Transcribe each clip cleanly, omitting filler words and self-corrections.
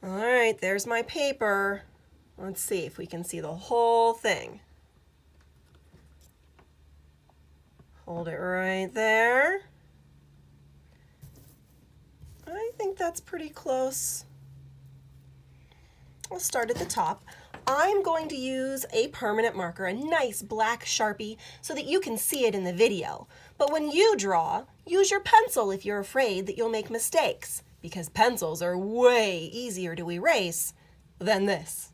All right, there's my paper. Let's see if we can see the whole thing. Hold it right there. I think that's pretty close. I'll start at the top. I'm going to use a permanent marker, a nice black Sharpie, so that you can see it in the video. But when you draw, use your pencil if you're afraid that you'll make mistakes, because pencils are way easier to erase than this.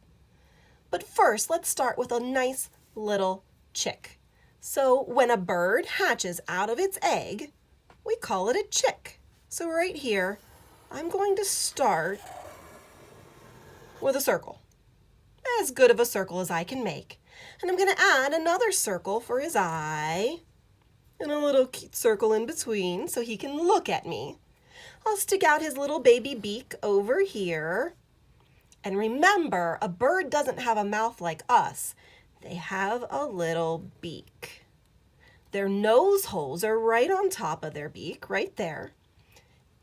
But first, let's start with a nice little chick. So when a bird hatches out of its egg, we call it a chick. So right here, I'm going to start with a circle. As good of a circle as I can make. And I'm going to add another circle for his eye and a little cute circle in between so he can look at me. I'll stick out his little baby beak over here. And remember, a bird doesn't have a mouth like us. They have a little beak. Their nose holes are right on top of their beak, right there.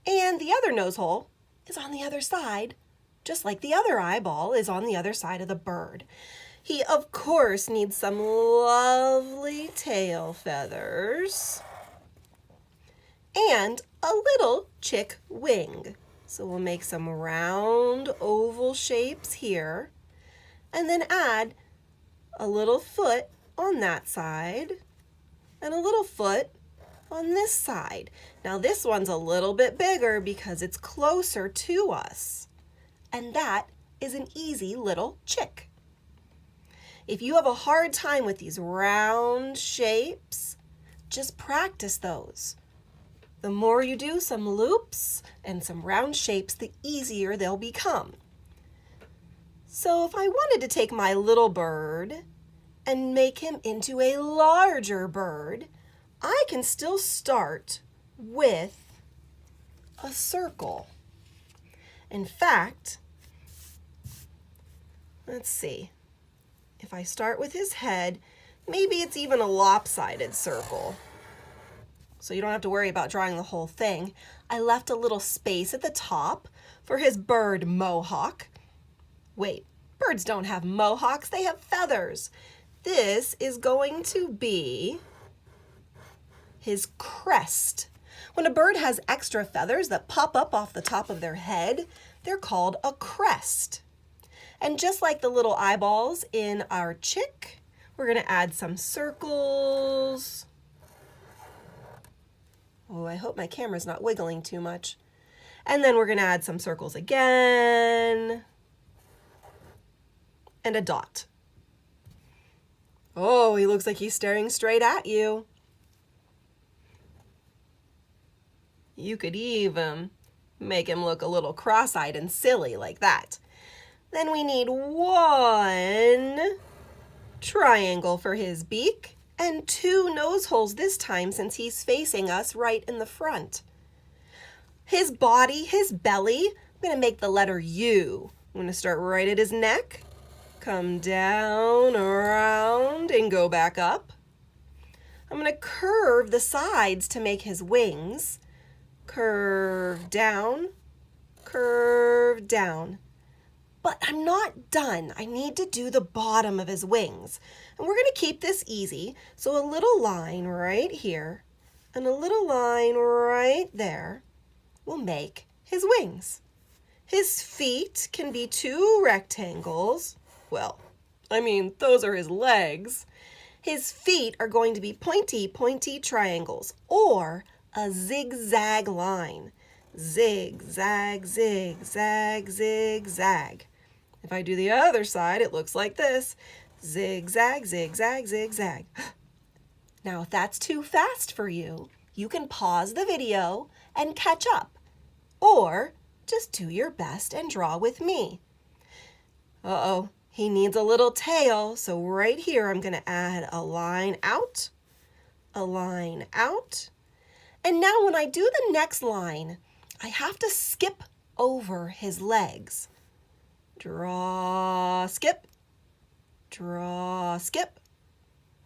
And the other nose hole is on the other side, just like the other eyeball is on the other side of the bird. He, of course, needs some lovely tail feathers and a little chick wing. So we'll make some round oval shapes here and then add a little foot on that side and a little foot on this side. Now this one's a little bit bigger because it's closer to us. And that is an easy little chick. If you have a hard time with these round shapes, just practice those. The more you do some loops and some round shapes, the easier they'll become. So if I wanted to take my little bird and make him into a larger bird, I can still start with a circle. In fact, let's see. If I start with his head, maybe it's even a lopsided circle. So you don't have to worry about drawing the whole thing. I left a little space at the top for his bird mohawk. Wait, birds don't have mohawks, they have feathers. This is going to be his crest. When a bird has extra feathers that pop up off the top of their head, they're called a crest. And just like the little eyeballs in our chick, we're going to add some circles. Oh, I hope my camera's not wiggling too much. And then we're going to add some circles again. And a dot. Oh, he looks like he's staring straight at you. You could even make him look a little cross-eyed and silly like that. Then we need one triangle for his beak and two nose holes this time since he's facing us right in the front. His body, his belly, I'm going to make the letter U. I'm going to start right at his neck, come down, around, and go back up. I'm going to curve the sides to make his wings. Curve down, curve down. But I'm not done. I need to do the bottom of his wings. And we're going to keep this easy. So a little line right here and a little line right there will make his wings. His feet can be two rectangles. Well, I mean, those are his legs. His feet are going to be pointy, pointy triangles or a zigzag line. Zig, zag, zig, zag, zig, zag. If I do the other side, it looks like this. Zig, zag, zig, zag, zig, zag. Now, if that's too fast for you, you can pause the video and catch up. Or just do your best and draw with me. Uh-oh, he needs a little tail. So right here, I'm going to add a line out, a line out. And now when I do the next line, I have to skip over his legs. Draw, skip, draw, skip,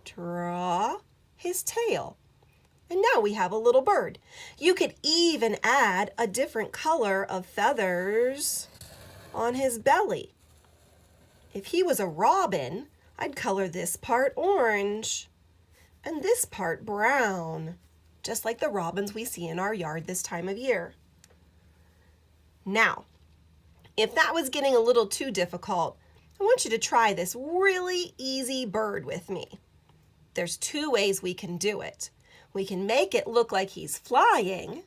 draw his tail. And now we have a little bird. You could even add a different color of feathers on his belly. If he was a robin, I'd color this part orange and this part brown, just like the robins we see in our yard this time of year. Now, if that was getting a little too difficult, I want you to try this really easy bird with me. There's two ways we can do it. We can make it look like he's flying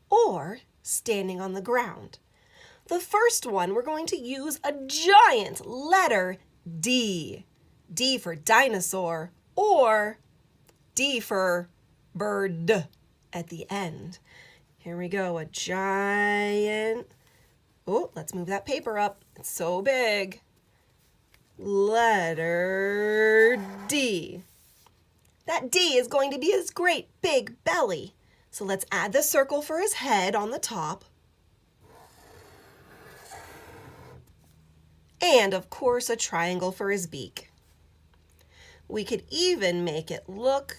or standing on the ground. The first one, we're going to use a giant letter D. D for dinosaur or D for bird at the end. Here we go, a giant, oh, let's move that paper up. It's so big. Letter D. That D is going to be his great big belly. So let's add the circle for his head on the top. And of course, a triangle for his beak. We could even make it look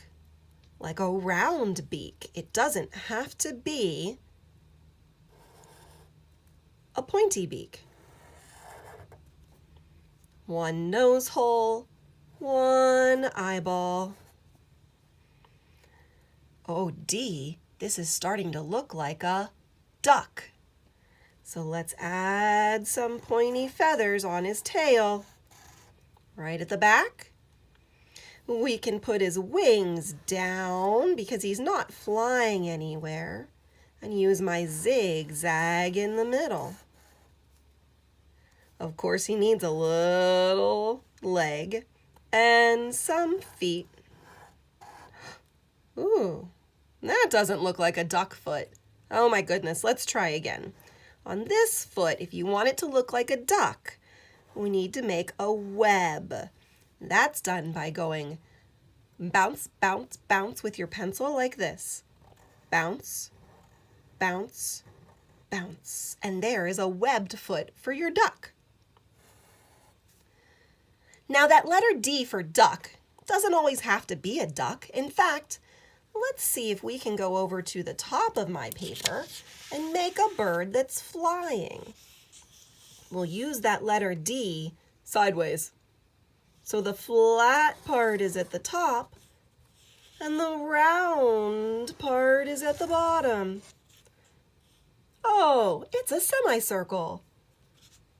like a round beak. It doesn't have to be a pointy beak. One nose hole, one eyeball. Oh, D, this is starting to look like a duck. So let's add some pointy feathers on his tail. Right at the back. We can put his wings down because he's not flying anywhere, and use my zigzag in the middle. Of course, he needs a little leg and some feet. Ooh, that doesn't look like a duck foot. Oh my goodness, let's try again. On this foot, if you want it to look like a duck, we need to make a web. That's done by going bounce, bounce, bounce with your pencil like this. Bounce, bounce, bounce. And there is a webbed foot for your duck. Now that letter D for duck doesn't always have to be a duck. In fact, let's see if we can go over to the top of my paper and make a bird that's flying. We'll use that letter D sideways. So the flat part is at the top and the round part is at the bottom. Oh, it's a semicircle.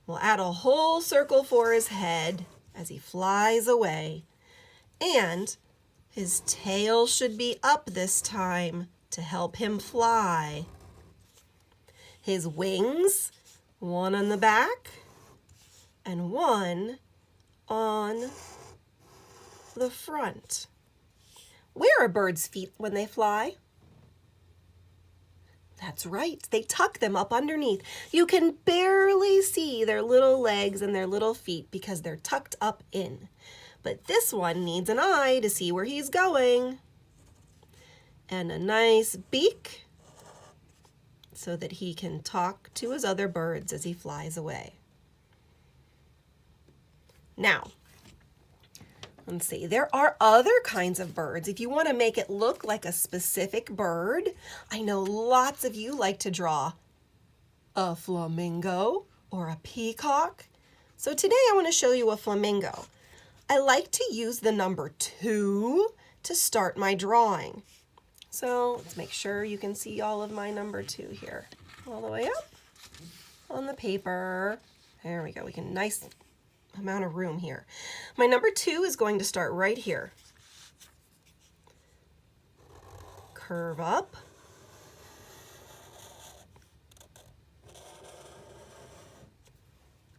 We'll add a whole circle for his head as he flies away. And his tail should be up this time to help him fly. His wings, one on the back and one on the front. Where are birds' feet when they fly? That's right, they tuck them up underneath. You can barely see their little legs and their little feet because they're tucked up in. But this one needs an eye to see where he's going. And a nice beak so that he can talk to his other birds as he flies away. Now, let's see, there are other kinds of birds. If you want to make it look like a specific bird, I know lots of you like to draw a flamingo or a peacock. So today I want to show you a flamingo. I like to use the number 2 to start my drawing. So let's make sure you can see all of my number 2 here. All the way up on the paper. There we go. We can nice amount of room here. My number 2 is going to start right here. Curve up.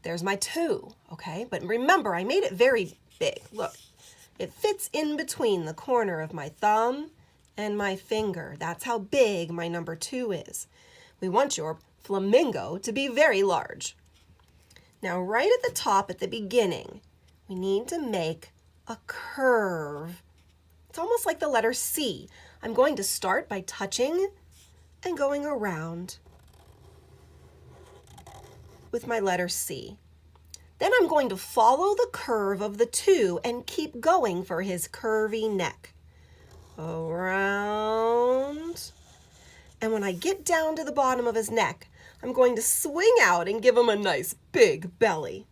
There's my 2, okay? But remember, I made it very big. Look, it fits in between the corner of my thumb and my finger. That's how big my number 2 is. We want your flamingo to be very large. Now, right at the top at the beginning, we need to make a curve. It's almost like the letter C. I'm going to start by touching and going around with my letter C. Then I'm going to follow the curve of the 2 and keep going for his curvy neck. Around. And when I get down to the bottom of his neck, I'm going to swing out and give him a nice big belly.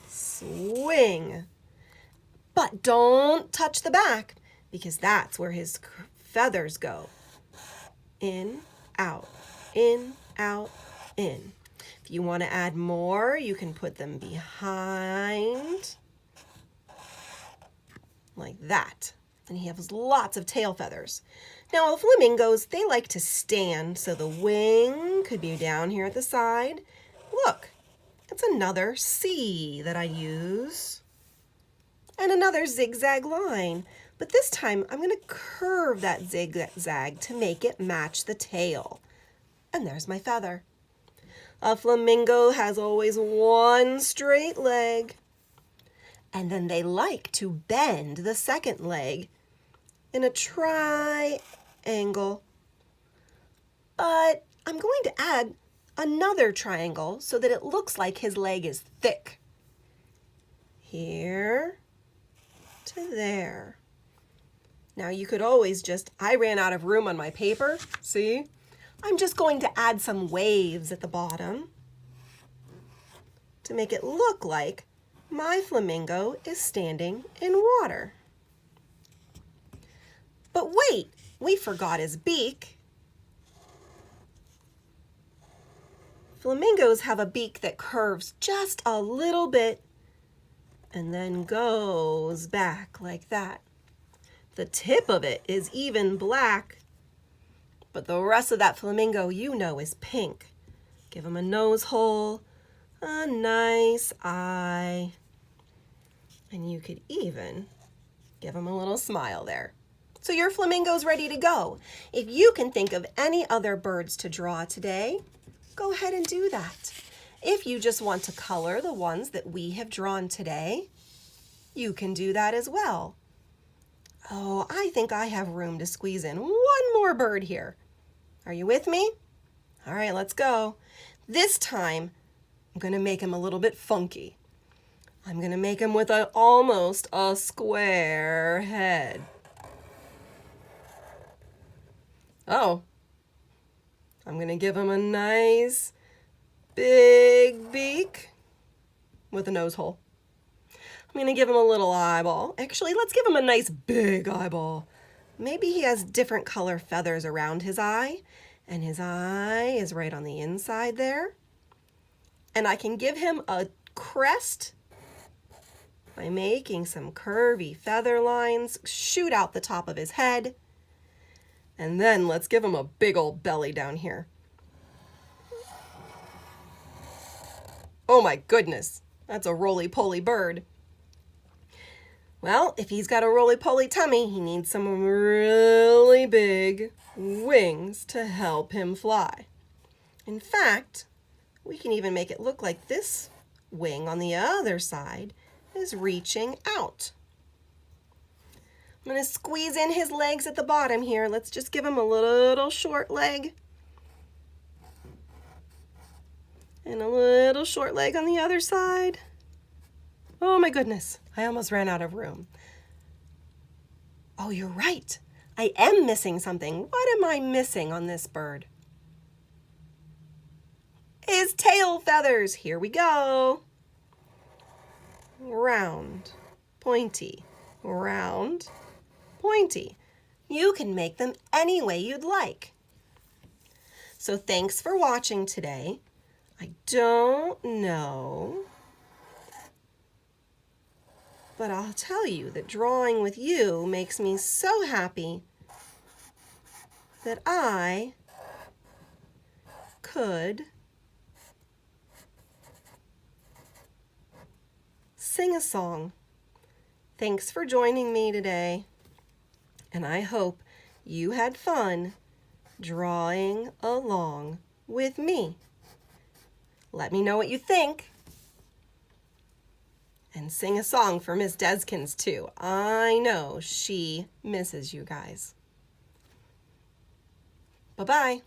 Swing. But don't touch the back because that's where his feathers go. In, out, in, out, in. If you want to add more, you can put them behind like that. And he has lots of tail feathers. Now, flamingos, they like to stand, so the wing could be down here at the side. Look, it's another C that I use. And another zigzag line. But this time, I'm going to curve that zigzag to make it match the tail. And there's my feather. A flamingo has always one straight leg. And then they like to bend the second leg in a triangle. But I'm going to add another triangle so that it looks like his leg is thick. Here to there. Now you could always I ran out of room on my paper, see? I'm just going to add some waves at the bottom to make it look like my flamingo is standing in water. But wait, we forgot his beak. Flamingos have a beak that curves just a little bit and then goes back like that. The tip of it is even black, but the rest of that flamingo, you know, is pink. Give him a nose hole, a nice eye, and you could even give him a little smile there. So your flamingo's ready to go. If you can think of any other birds to draw today, go ahead and do that. If you just want to color the ones that we have drawn today, you can do that as well. Oh, I think I have room to squeeze in one more bird here. Are you with me? All right, let's go. This time, I'm going to make him a little bit funky. I'm going to make him with almost a square head. Oh, I'm going to give him a nice big beak with a nose hole. I'm going to give him a little eyeball. Actually, let's give him a nice big eyeball. Maybe he has different color feathers around his eye, and his eye is right on the inside there. And I can give him a crest by making some curvy feather lines shoot out the top of his head. And then let's give him a big old belly down here. Oh my goodness, that's a roly-poly bird. Well, if he's got a roly-poly tummy, he needs some really big wings to help him fly. In fact, we can even make it look like this wing on the other side is reaching out. I'm going to squeeze in his legs at the bottom here. Let's just give him a little short leg. And a little short leg on the other side. Oh my goodness, I almost ran out of room. Oh, you're right. I am missing something. What am I missing on this bird? His tail feathers. Here we go. Round, pointy, round, pointy. You can make them any way you'd like. So thanks for watching today. I don't know, but I'll tell you that drawing with you makes me so happy that I could sing a song. Thanks for joining me today, and I hope you had fun drawing along with me. Let me know what you think. And sing a song for Miss Deskins too. I know she misses you guys. Bye-bye.